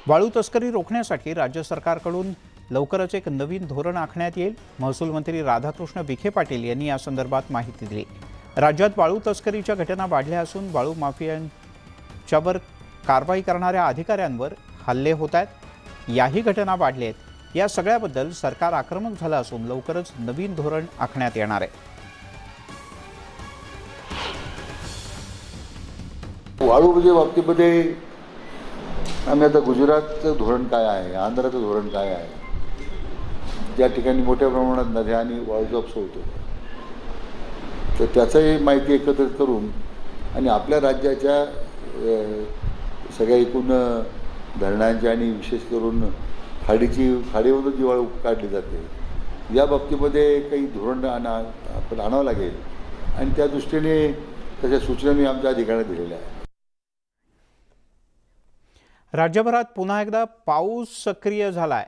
वाळू तस्करी रोखण्यासाठी राज्य सरकारकडून लवकरच एक नवीन धोरण आखण्यात येईल. महसूल मंत्री राधाकृष्ण विखे पाटील यांनी या संदर्भात माहिती दिली. राज्यात वाळू तस्करीच्या घटना वाढल्या असून वाळू माफियांच्यावर कारवाई करणाऱ्या अधिकाऱ्यांवर हल्ले होत आहेत. याही घटना वाढल्या आहेत. या सगळ्याबद्दल सरकार आक्रमक झालं असून लवकरच नवीन धोरण आखण्यात येणार आहे. वाळूच्या बाबतीमध्ये आम्ही आता गुजरातचं धोरण काय आहे, आंध्राचं धोरण काय आहे, ज्या ठिकाणी मोठ्या प्रमाणात नद्या आणि वाळूचा उपसा होतो तर त्याचाही माहिती एकत्रित करून आणि आपल्या राज्याच्या सगळ्या एकूण धरणांची आणि विशेष करून खाडीवरून जी वाळू काढली जाते या बाबतीमध्ये काही धोरण आपण आणावं लागेल आणि त्या दृष्टीने तशा सूचना मी आमच्या अधिकाऱ्यांना दिलेल्या आहेत. राज्यभरात पुन्हा एकदा पाऊस सक्रिय झालाय.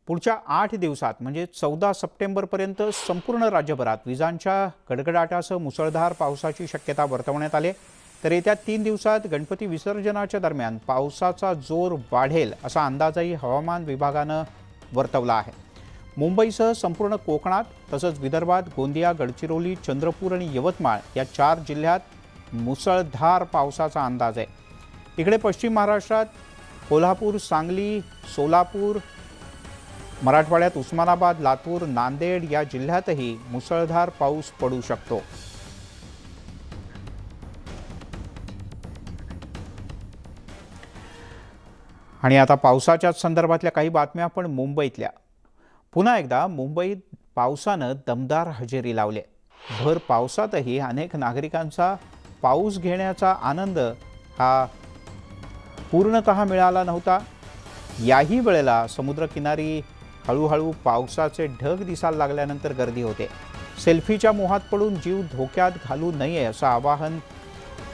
पुढच्या 8 दिवसात म्हणजे 14 सप्टेंबरपर्यंत संपूर्ण राज्यभरात विजांच्या गडगडाटासह मुसळधार पावसाची शक्यता वर्तवण्यात आली. तर येत्या 3 दिवसात गणपती विसर्जनाच्या दरम्यान पावसाचा जोर वाढेल असा अंदाजही हवामान विभागानं वर्तवला आहे. मुंबईसह संपूर्ण कोकणात तसंच विदर्भात गोंदिया, गडचिरोली, चंद्रपूर आणि यवतमाळ या 4 जिल्ह्यात मुसळधार पावसाचा अंदाज आहे. इकडे पश्चिम महाराष्ट्रात कोल्हापूर, सांगली, सोलापूर, मराठवाड्यात उस्मानाबाद, लातूर, नांदेड या जिल्ह्यातही मुसळधार पाऊस पडू शकतो. आणि आता पावसाच्या संदर्भातल्या काही बातम्या पण मुंबईतल्या. पुन्हा एकदा मुंबईत पावसानं दमदार हजेरी लावली. भर पावसातही अनेक नागरिकांचा पाऊस घेण्याचा आनंद हा पूर्णतः मिळाला नव्हता. याही वेळेला समुद्रकिनारी हळूहळू पावसाचे ढग दिसायला लागल्यानंतर गर्दी होते. सेल्फीच्या मोहात पडून जीव धोक्यात घालू नये असं आवाहन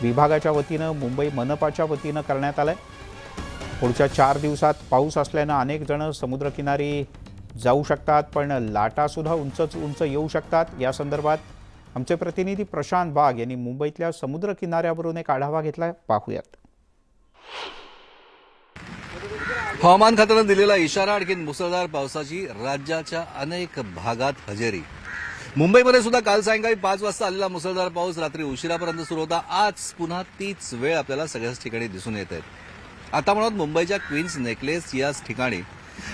विभागाच्या वतीनं मुंबई मनपाच्या वतीनं करण्यात आलंय. पुढच्या 4 दिवसात पाऊस असल्यानं अनेक जण समुद्रकिनारी जाऊ शकतात, पण लाटासुद्धा उंच येऊ शकतात. या संदर्भात आमचे प्रतिनिधी प्रशांत बाग यांनी मुंबईतल्या समुद्र किनाऱ्यावरून एक आढावा घेतला. पाहूयात. हवामान खात्यानं दिलेला इशारा, आणखी मुसळधार पावसाची राज्याच्या अनेक भागात हजेरी. मुंबईमध्ये सुद्धा काल सायंकाळी 5 वाजता आलेला मुसळधार पाऊस रात्री उशिरापर्यंत सुरू होता. आज पुन्हा तीच वेळ आपल्याला सगळ्याच ठिकाणी दिसून येत आहे. आता म्हणत मुंबईच्या क्वीन्स नेकलेस याच ठिकाणी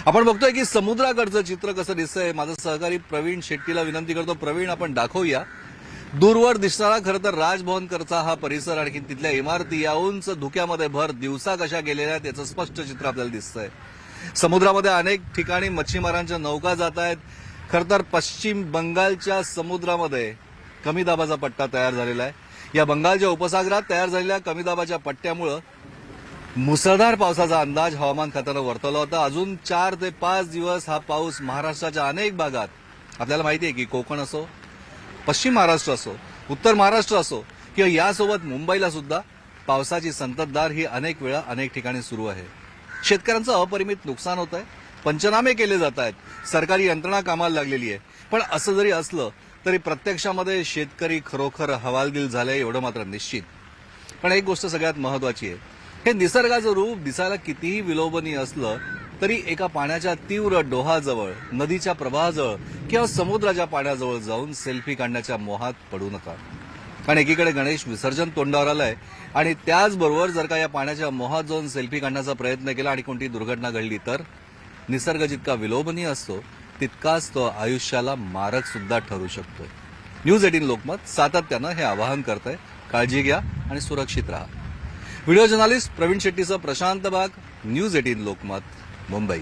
आपण बघतोय की समुद्राकडचं चित्र कसं दिसतंय. माझा सहकारी प्रवीण शेट्टीला विनंती करतो, प्रवीण आपण दाखवूया. दूरवर दिसणारा खरं तर राजभवनकरचा हा परिसर, आणखी तिथल्या इमारती या उंच धुक्यामध्ये भर दिवसा कशा गेलेल्या त्याचं स्पष्ट चित्र आपल्याला दिसतंय. समुद्रामध्ये अनेक ठिकाणी मच्छीमारांच्या नौका जात आहेत. खरं तर पश्चिम बंगालच्या समुद्रामध्ये कमी दाबाचा पट्टा तयार झालेला आहे. या बंगालच्या उपसागरात तयार झालेल्या कमी दाबाच्या पट्ट्यामुळं मुसळधार पावसाचा अंदाज हवामान खात्यानं वर्तवला होता. अजून 4 ते 5 दिवस हा पाऊस महाराष्ट्राच्या अनेक भागात, आपल्याला माहिती आहे की कोकण असो, पश्चिम महाराष्ट्र असो, उत्तर महाराष्ट्र असो किंवा यासोबत मुंबईला सुद्धा पावसाची संततधार ही अनेक वेळा अनेक ठिकाणी सुरू आहे. शेतकऱ्यांचं अपरिमित नुकसान होत आहे. पंचनामे केले जात आहेत. सरकारी यंत्रणा कामाला लागलेली आहे. पण असं जरी असलं तरी प्रत्यक्षामध्ये शेतकरी खरोखर हवालदिल झाले एवढं मात्र निश्चित. पण एक गोष्ट सगळ्यात महत्वाची आहे, हे निसर्गाचं रूप दिसायला कितीही विलोभनीय असलं तरी एका पाण्याच्या तीव्र डोहाजवळ, नदीच्या प्रवाहाजवळ किंवा समुद्राच्या पाण्याजवळ जाऊन सेल्फी काढण्याच्या मोहात पडू नका. कारण एकीकडे गणेश विसर्जन तोंडावर आलंय आणि त्याचबरोबर जर का या पाण्याच्या मोहात जाऊन सेल्फी काढण्याचा प्रयत्न केला आणि कोणती दुर्घटना घडली तर निसर्ग जितका विलोभनीय असतो तितकाच तो आयुष्याला मारक सुद्धा ठरू शकतो. न्यूज 18 लोकमत सातत्यानं हे आवाहन करतंय. काळजी घ्या आणि सुरक्षित राहा. व्हिडिओ जर्नलिस्ट प्रवीण शेट्टीसह प्रशांत बाग, न्यूज 18 लोकमत, मुंबई.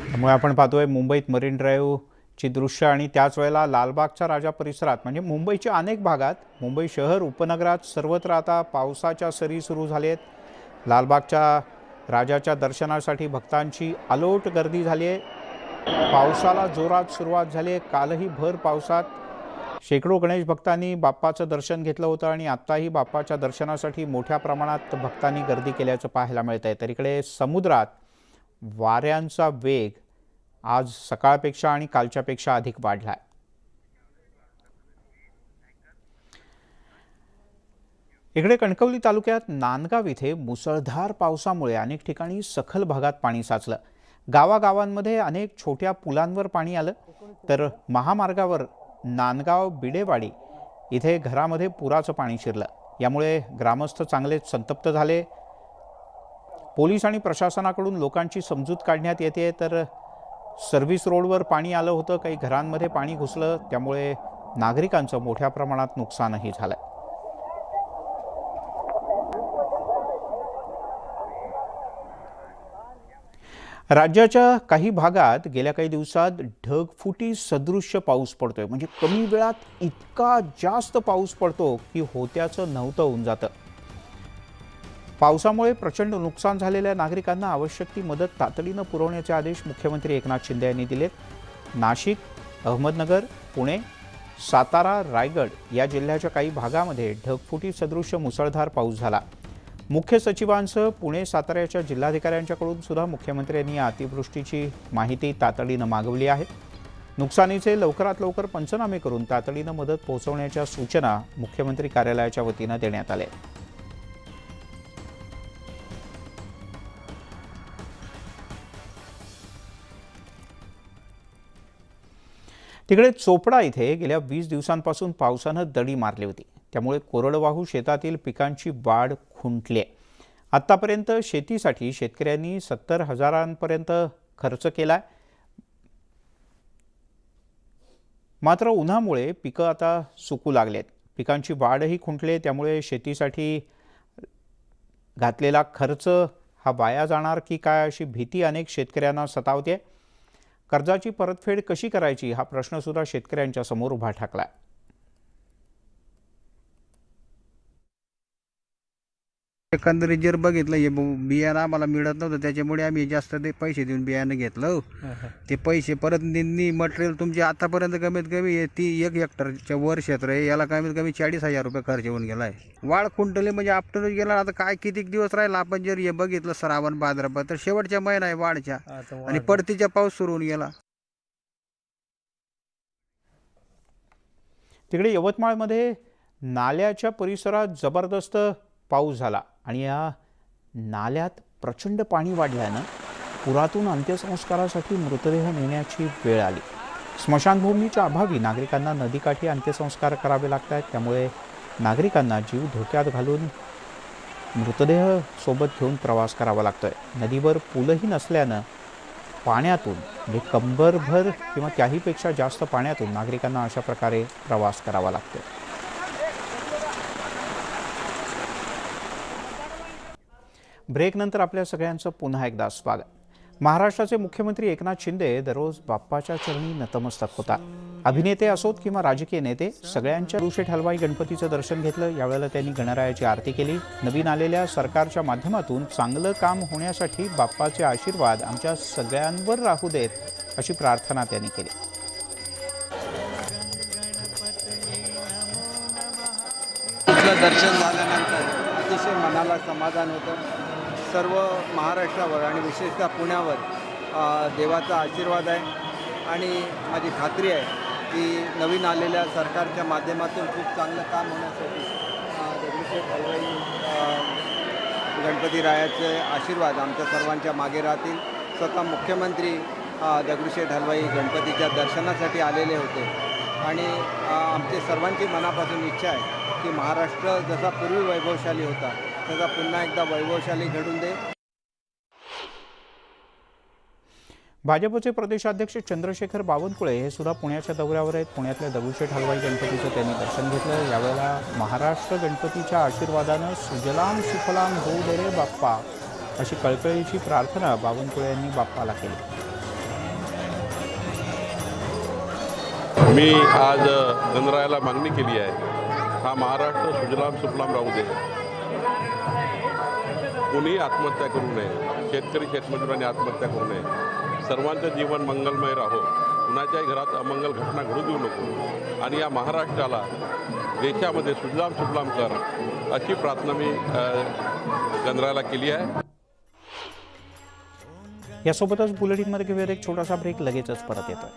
त्यामुळे आपण पाहतोय मुंबईत मरीन ड्राईव्हची दृश्य आणि त्याच वेळेला लालबागच्या राजा परिसरात, म्हणजे मुंबईच्या अनेक भागात, मुंबई शहर उपनगरात सर्वत्र आता पावसाच्या सरी सुरू झाल्या आहेत. लालबागच्या राजाच्या दर्शनासाठी भक्तांची अलोट गर्दी झाली आहे. पावसाला जोरात सुरुवात झाली आहे. कालही भर पावसात शेकडो गणेश भक्तांनी बाप्पाचं दर्शन घेतलं होतं आणि आत्ताही बाप्पाच्या दर्शनासाठी मोठ्या प्रमाणात भक्तांनी गर्दी केल्याचं पाहायला मिळत आहे. तर इकडे समुद्रात वाऱ्यांचा वेग आज सकाळपेक्षा आणि कालच्यापेक्षा अधिक वाढला आहे. इकडे कणकवली तालुक्यात नांदगाव इथे मुसळधार पावसामुळे अनेक ठिकाणी सखल भागात पाणी साचलं. गावागावांमध्ये अनेक छोट्या पुलांवर पाणी आलं. तर महामार्गावर नांदगाव बिडेवाडी इथे घरामध्ये पुराचं पाणी शिरलं. यामुळे ग्रामस्थ चांगलेच संतप्त झाले. पोलीस आणि प्रशासनाकडून लोकांची समजूत काढण्यात येते. तर सर्व्हिस रोडवर पाणी आलं होतं, काही घरांमध्ये पाणी घुसलं, त्यामुळे नागरिकांचं मोठ्या प्रमाणात नुकसानही झालं. राज्याच्या काही भागात गेल्या काही दिवसात ढगफुटी सदृश्य पाऊस पडतोय. म्हणजे कमी वेळात इतका जास्त पाऊस पडतो की होत्याचं नव्हतं होऊन जातं. पावसामुळे प्रचंड नुकसान झालेल्या नागरिकांना आवश्यक ती मदत तातडीनं पुरवण्याचे आदेश मुख्यमंत्री एकनाथ शिंदे यांनी दिलेत. नाशिक, अहमदनगर, पुणे, सातारा, रायगड या जिल्ह्याच्या काही भागामध्ये ढगफुटी सदृश्य मुसळधार पाऊस झाला. मुख्य सचिवांसह पुणे, साताऱ्याच्या जिल्हाधिकाऱ्यांच्याकडून सुद्धा मुख्यमंत्र्यांनी या अतिवृष्टीची माहिती तातडीनं मागवली आहे. नुकसानीचे लवकरात लवकर पंचनामे करून तातडीनं मदत पोहोचवण्याच्या सूचना मुख्यमंत्री कार्यालयाच्या वतीनं देण्यात आल्या. तिकडे चोपडा इथे गेल्या 20 दिवसांपासून पावसानं दडी मारली होती. त्यामुळे कोरडवाहू शेतातील पिकांची वाढ खुंटली. आत्तापर्यंत शेतीसाठी शेतकऱ्यांनी 70,000पर्यंत खर्च केलाय. मात्र उन्हामुळे पिकं आता सुकू लागलेत. पिकांची वाढही खुंटली. त्यामुळे शेतीसाठी घातलेला खर्च हा वाया जाणार की काय अशी भीती अनेक शेतकऱ्यांना सतावते. कर्जाची परतफेड कशी करायची हा प्रश्नसुद्धा शेतकऱ्यांच्या समोर उभा ठाकला. एकंदरीत जर बघितलं हे बियाणं आम्हाला मिळत नव्हतं, त्याच्यामुळे आम्ही जास्त ते पैसे देऊन बियाणं घेतलं. ते पैसे परत निंदी मटेरियल तुमचे आतापर्यंत कमीत कमी 1 हेक्टरच्या वर क्षेत्र आहे, याला कमीत कमी 40,000 रुपये खर्च होऊन गेला आहे. वाळ खुंटले म्हणजे आपटून गेला. आता काय किती दिवस राहिला, आपण जर हे बघितलं श्रावण भाद्रपद तर शेवटच्या महिना आहे वाढच्या, आणि परतीच्या पाऊस सुरू होऊन गेला. तिकडे यवतमाळमध्ये नाल्याच्या परिसरात जबरदस्त पाऊस झाला आणि या नाल्यात प्रचंड पाणी वाढल्यानं पुरातून अंत्यसंस्कारासाठी मृतदेह नेण्याची वेळ आली. स्मशानभूमीच्या अभावी नागरिकांना नदीकाठी अंत्यसंस्कार करावे लागत आहेत. त्यामुळे नागरिकांना जीव धोक्यात घालून मृतदेह सोबत घेऊन प्रवास करावा लागतोय. नदीवर पूलही नसल्यानं पाण्यातून म्हणजे कंबरभर किंवा त्याहीपेक्षा जास्त पाण्यातून नागरिकांना अशा प्रकारे प्रवास करावा लागतो. ब्रेकनंतर आपल्या सगळ्यांचं पुन्हा एकदा स्वागत. महाराष्ट्राचे मुख्यमंत्री एकनाथ शिंदे दररोज बाप्पाच्या चरणी नतमस्तक होतात. अभिनेते असोत किंवा राजकीय नेते, सगळ्यांच्या दगडूशेठ हलवाई गणपतीचं दर्शन घेतलं. यावेळेला त्यांनी गणरायाची आरती केली. नवीन आलेल्या सरकारच्या माध्यमातून चांगलं काम होण्यासाठी बाप्पाचे आशीर्वाद आमच्या सगळ्यांवर राहू देत अशी प्रार्थना त्यांनी केली. दर्शन झाल्यानंतर अतिशय मनाला समाधान होतं. सर्व महाराष्ट्रावर आणि विशेषतः पुण्यावर देवाचा आशीर्वाद आहे आणि माझी खात्री आहे की नवीन आलेल्या सरकारच्या माध्यमातून खूप चांगलं काम होण्यासाठी दगडूशेठ हलवाई गणपतीरायाचे आशीर्वाद आमच्या सर्वांच्या मागे राहतील. स्वतः मुख्यमंत्री दगडूशेठ हलवाई गणपतीच्या दर्शनासाठी आलेले होते आणि आमची सर्वांची मनापासून इच्छा आहे की महाराष्ट्र जसा पूर्वी वैभवशाली होता तसा पुन्हा एकदा वैभवशाली घडून दे. भाजपचे प्रदेशाध्यक्ष चंद्रशेखर बावनकुळे हे सुद्धा पुण्याच्या दौऱ्यावर आहेत. पुण्यातल्या दगडूशेठ हलवाई गणपतीचं त्यांनी दर्शन घेतलं. यावेळेला महाराष्ट्र गणपतीच्या आशीर्वादानं सुजलाम सुफलाम होऊ दे रे बाप्पा अशी कळकळीची प्रार्थना बावनकुळे यांनी बाप्पाला केली. मी आज गणरायाला मागणी केली आहे, हा महाराष्ट्र सुजलाम सुफलाम राहू दे. कोणीही आत्महत्या करू नये, शेतकरी शेतमजुरांनी आत्महत्या करू नये. सर्वांचं जीवन मंगलमय राहो, कुणाच्याही घरात अमंगल घटना घडू देऊ नको आणि या महाराष्ट्राला देशामध्ये सुजलाम सुफलाम कर अशी प्रार्थना मी गणरायाला केली आहे. यासोबतच बुलेटिनमध्ये घेऊयात एक छोटासा ब्रेक, लगेचच परत येतोय.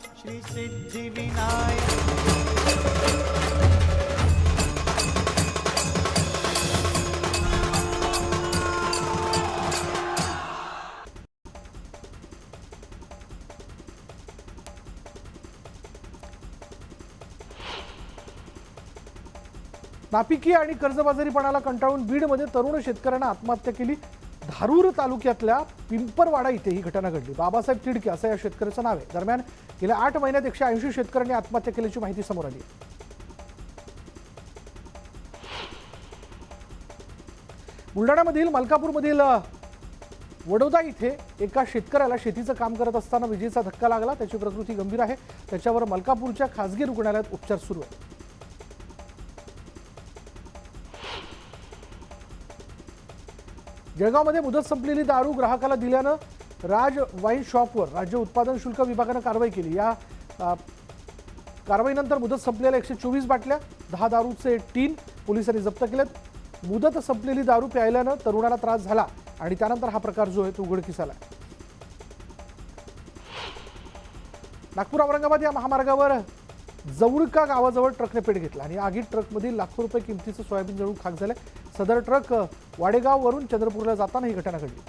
नापिकी आणि कर्जबाजारीपणाला कंटाळून बीडमध्ये तरुण शेतकऱ्यांना आत्महत्या केली. धारूर तालुक्यातल्या पिंपरवाडा इथे ही घटना घडली. बाबासाहेब तिडके असं या शेतकऱ्याचं नाव आहे. दरम्यान गेल्या 8 महिन्यात 180 शेतकऱ्यांनी आत्महत्या केल्याची माहिती समोर आली. बुलढाण्यामधील मलकापूरमधील वडोदा इथे एका शेतकऱ्याला शेतीचं काम करत असताना विजेचा धक्का लागला. त्याची प्रकृती गंभीर आहे. त्याच्यावर मलकापूरच्या खासगी रुग्णालयात उपचार सुरू आहेत. जळगावमध्ये मुदत संपलेली दारू ग्राहकाला दिल्यानं राज वाईन शॉपवर राज्य उत्पादन शुल्क विभागानं कारवाई केली. या कारवाईनंतर मुदत संपलेल्या 124 बाटल्या, 10 दारूचे टीन पोलिसांनी जप्त केलेत. मुदत संपलेली दारू प्यायल्यानं तरुणाला त्रास झाला आणि त्यानंतर हा प्रकार जो आहे तो उघडकीस आला. नागपूर औरंगाबाद या महामार्गावर जवळका गावाजवळ ट्रकने पेट घेतला आणि आगीत ट्रकमधील लाखो रुपये किमतीचं सोयाबीन जळून खाक झाले. सदर ट्रक वाडेगाववरून चंद्रपूरला जाताना ही घटना घडली.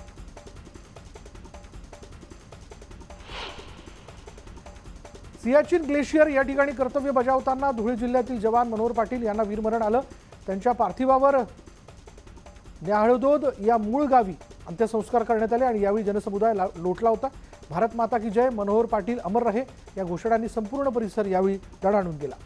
सियाचीन ग्लेशियर या ठिकाणी कर्तव्य बजावताना धुळे जिल्ह्यातील जवान मनोहर पाटील यांना वीरमरण आलं. त्यांच्या पार्थिवावर न्याहळदोद या मूळ गावी अंत्यसंस्कार करण्यात आले आणि यावेळी जनसमुदाय लोटला होता. भारत माता की जय, मनोहर पाटील अमर रहे या घोषणांनी संपूर्ण परिसर यावेळी दणाणून गेला.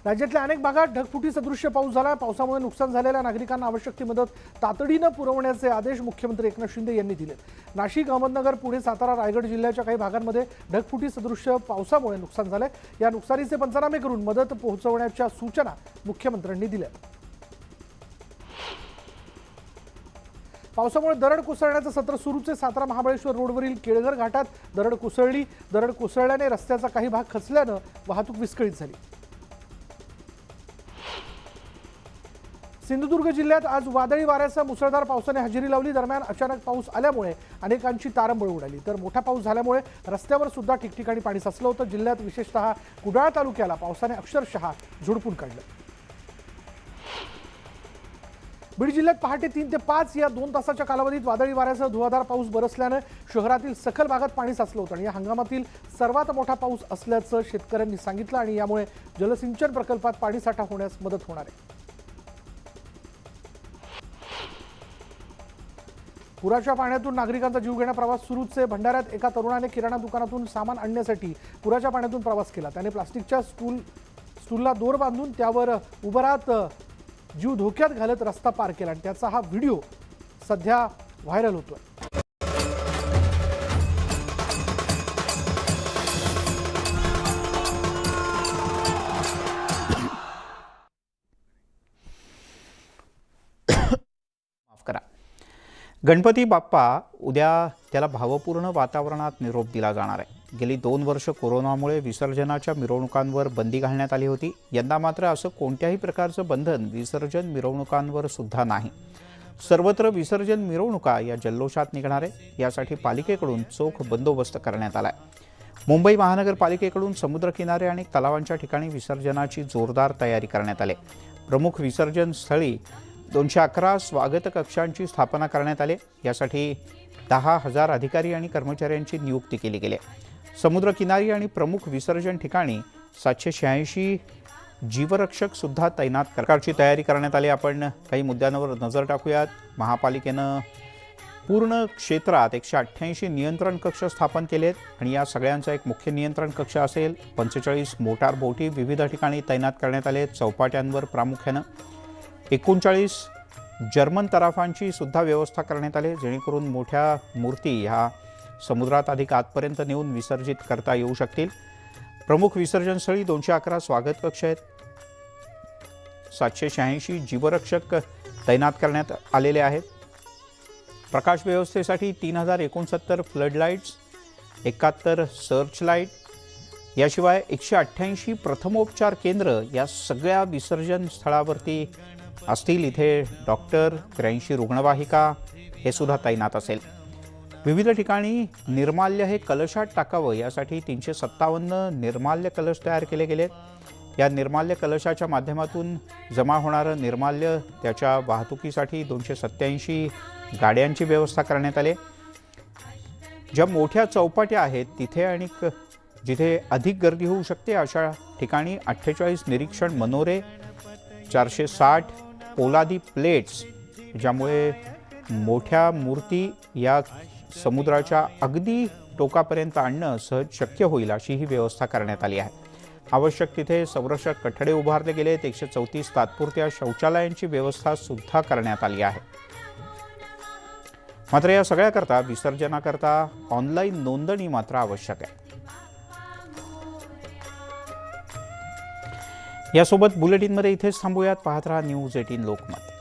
राज्यातल्या अनेक भागात ढगफुटी सदृश्य पाऊस झाला. पावसामुळे नुकसान झालेल्या नागरिकांना आवश्यक ती मदत तातडीनं पुरवण्याचे आदेश मुख्यमंत्री एकनाथ शिंदे यांनी दिले. नाशिक, अहमदनगर, पुणे, सातारा, रायगड जिल्ह्याच्या काही भागांमध्ये ढगफुटी सदृश्य पावसामुळे नुकसान झाले. या नुकसानीचे पंचनामे करून मदत पोहोचवण्याच्या सूचना मुख्यमंत्र्यांनी दिल्या. पावसामुळे दरड कोसळण्याचं सत्र सुरूच आहे. सातारा महाबळेश्वर रोडवरील केळघर घाटात दरड कोसळली. दरड कोसळल्याने रस्त्याचा काही भाग खचल्यानं वाहतूक विस्कळीत झाली. सिंधुदुर्ग जिल्ह्यात आज वादळी वाऱ्यासह मुसळधार पावसाने हजेरी लावली. दरम्यान अचानक पाऊस आल्यामुळे अनेकांची तारंबळ उडाली. तर मोठा पाऊस झाल्यामुळे रस्त्यावर सुद्धा ठिकठिकाणी पाणी साचलं होतं. जिल्ह्यात विशेषतः कुडाळ तालुक्याला पावसाने अक्षरशः झोडपून काढलं. बीड जिल्ह्यात पहाटे 3 ते 5 या 2 तासाच्या कालावधीत वादळी वाऱ्यासह धुवाधार पाऊस बरसल्यानं शहरातील सखल भागात पाणी साचलं होतं आणि या हंगामातील सर्वात मोठा पाऊस असल्याचं शेतकऱ्यांनी सांगितलं आणि यामुळे जलसिंचन प्रकल्पात पाणीसाठा होण्यास मदत होणार आहे. पुराच्या पाण्यातून नागरिकांचा जीवघेणा प्रवास सुरूच आहे. भंडाऱ्यात एका तरुणाने किराणा दुकानातून सामान आणण्यासाठी पुराच्या पाण्यातून प्रवास केला. त्याने प्लास्टिकच्या स्टूलला दोर बांधून त्यावर उभं राहत जीव धोक्यात घालत रस्ता पार केला आणि त्याचा हा व्हिडिओ सध्या व्हायरल होतोय. माफ करा. गणपती बाप्पा उद्या त्याला भावपूर्ण वातावरणात निरोप दिला जाणार आहे. गेली 2 वर्ष कोरोनामुळे विसर्जनाच्या मिरवणुकांवर बंदी घालण्यात आली होती. यंदा मात्र असं कोणत्याही प्रकारचं बंधन विसर्जन मिरवणुकांवर सुद्धा नाही. सर्वत्र विसर्जन मिरवणुका या जल्लोषात निघणार आहे. यासाठी पालिकेकडून चोख बंदोबस्त करण्यात आला आहे. मुंबई महानगरपालिकेकडून समुद्रकिनारे आणि तलावांच्या ठिकाणी विसर्जनाची जोरदार तयारी करण्यात आली. प्रमुख विसर्जन स्थळी 211 स्वागत कक्षांची स्थापना करण्यात आली. यासाठी 10,000 अधिकारी आणि कर्मचाऱ्यांची नियुक्ती केली गेली. समुद्रकिनारी आणि प्रमुख विसर्जन ठिकाणी 786 जीवरक्षक सुद्धा तैनात करण्याची तयारी करण्यात आली. आपण काही मुद्द्यांवर नजर टाकूयात. महापालिकेनं पूर्ण क्षेत्रात 188 नियंत्रण कक्ष स्थापन केलेत आणि या सगळ्यांचा एक मुख्य नियंत्रण कक्ष असेल. 45 मोटार बोटी विविध ठिकाणी तैनात करण्यात आले. चौपाट्यांवर प्रामुख्यानं 39 जर्मन तराफांची सुद्धा व्यवस्था करण्यात आली, जेणेकरून मोठ्या मूर्ती ह्या समुद्रात अधिक आतपर्यंत नेऊन विसर्जित करता येऊ शकतील. प्रमुख विसर्जनस्थळी 211 स्वागत कक्ष आहेत. 786 जीवरक्षक तैनात करण्यात आलेले आहेत. प्रकाश व्यवस्थेसाठी 3069 फ्लड लाईट्स, 71 सर्च लाईट, याशिवाय 188 प्रथमोपचार केंद्र या सगळ्या विसर्जन स्थळावरती असतील. इथे डॉक्टर, 83 रुग्णवाहिका हे सुद्धा तैनात असेल. विविध ठिकाणी निर्माल्य हे कलशात टाकावं यासाठी 357 निर्माल्य कलश तयार केले गेलेत. या निर्माल्य कलशाच्या माध्यमातून जमा होणारं निर्माल्य त्याच्या वाहतुकीसाठी 287 गाड्यांची व्यवस्था करण्यात आली. ज्या मोठ्या चौपाट्या आहेत तिथे आणि जिथे अधिक गर्दी होऊ शकते अशा ठिकाणी 48 निरीक्षण मनोरे, 460 पोलादी प्लेट्स, ज्यामुळे मोठ्या मूर्ती या समुद्राच्या अगदी टोकापर्यंत आणणं सहज शक्य होईल अशी ही व्यवस्था करण्यात आली आहे. आवश्यक तिथे संरक्षक कठडे उभारले गेलेत. 134 तात्पुरत्या शौचालयांची व्यवस्था सुद्धा करण्यात आली आहे. मात्र या सगळ्याकरता विसर्जनाकरता ऑनलाईन नोंदणी मात्र आवश्यक आहे. यासोबत बुलेटिनमध्ये इथेच थांबूयात. पाहत रहा न्यूज 18 लोकमत.